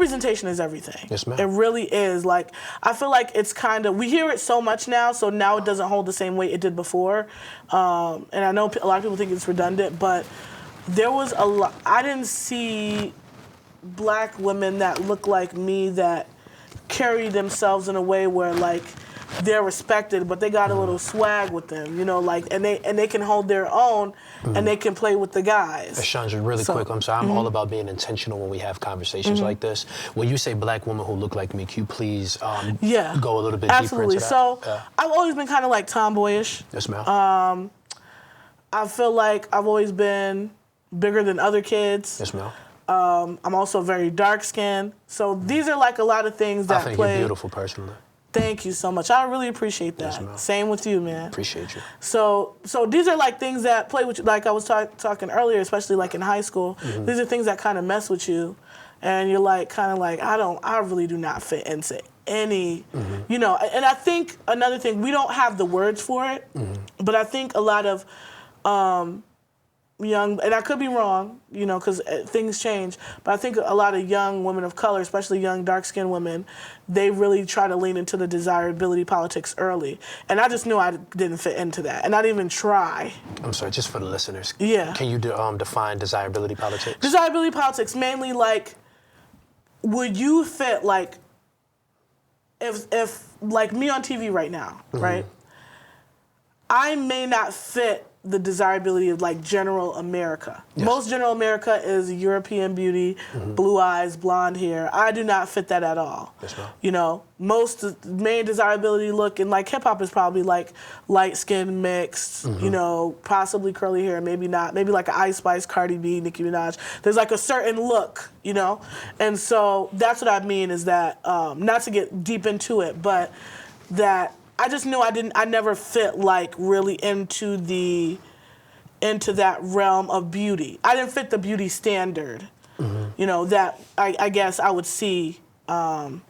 representation is everything. Yes, ma'am. It really is. Like, I feel like it's kind of, we hear it so much now, so now it doesn't hold the same weight it did before. And I know a lot of people think it's redundant, but there was a lot, I didn't see black women that look like me that carry themselves in a way where, like, they're respected, but they got a little swag with them, you know, like, and they can hold their own, and they can play with the guys. Schondra, really quick, I'm sorry, I'm all about being intentional when we have conversations like this. When you say black women who look like me, can you please go a little bit deeper into that? So I've always been kind of like tomboyish. Yes, ma'am. I feel like I've always been bigger than other kids. Yes, ma'am. I'm also very dark skinned. So these are like a lot of things that I think play. you're beautiful personally. Thank you so much. I really appreciate that. Yes, same with you, man. Appreciate you. So these are like things that play with you, like I was talking earlier, especially like in high school. These are things that kind of mess with you, and you're like kind of like, I really do not fit into any, you know. And I think another thing, we don't have the words for it, but I think a lot of young, and I could be wrong, you know, because things change, but I think a lot of young women of color, especially young dark-skinned women, they really try to lean into the desirability politics early. And I just knew I didn't fit into that, and I didn't even try. I'm sorry, just for the listeners. Yeah. Can you define desirability politics? Desirability politics, mainly like, would you fit, like, if like me on TV right now, right? I may not fit the desirability of like general America. Yes. Most general America is European beauty, blue eyes, blonde hair. I do not fit that at all. Yes, ma'am. You know, most main desirability look in like hip hop is probably like light skin mixed, you know, possibly curly hair, maybe not, maybe like an Ice Spice, Cardi B, Nicki Minaj. There's like a certain look, you know? And so that's what I mean is that, not to get deep into it, but that I just knew I never fit like really into that realm of beauty. I didn't fit the beauty standard, you know, that I guess I would see in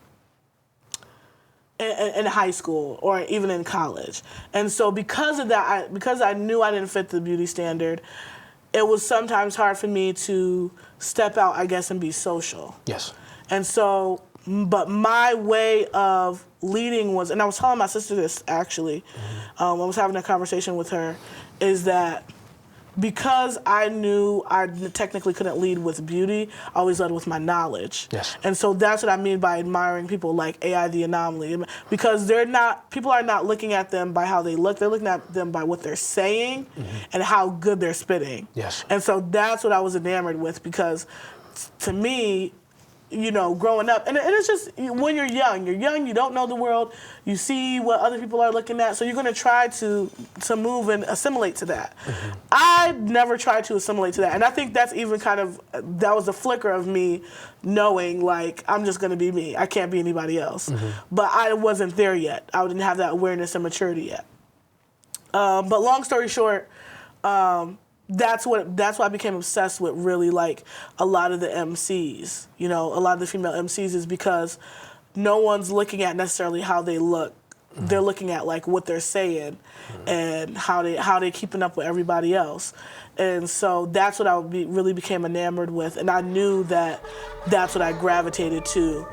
high school or even in college. And so because of that, because I knew I didn't fit the beauty standard, it was sometimes hard for me to step out, I guess, and be social. Yes. And so, but my way of leading was, and I was telling my sister this actually, I was having a conversation with her, is that because I knew I technically couldn't lead with beauty, I always led with my knowledge. Yes. And so that's what I mean by admiring people like AI the Anomaly, because people are not looking at them by how they look, they're looking at them by what they're saying and how good they're spitting. Yes. And so that's what I was enamored with, because to me, you know, growing up, and it's just when you're young, you don't know the world, you see what other people are looking at, so you're going to try to move and assimilate to that. I never tried to assimilate to that, and I think that's even kind of, that was a flicker of me knowing, like, I'm just going to be me. I can't be anybody else. But I wasn't there yet. I didn't have that awareness and maturity yet. But long story short, that's why I became obsessed with really like a lot of the MCs, you know, a lot of the female MCs, is because no one's looking at necessarily how they look. They're looking at like what they're saying and how they keeping up with everybody else. And so that's what I really became enamored with, and I knew that that's what I gravitated to.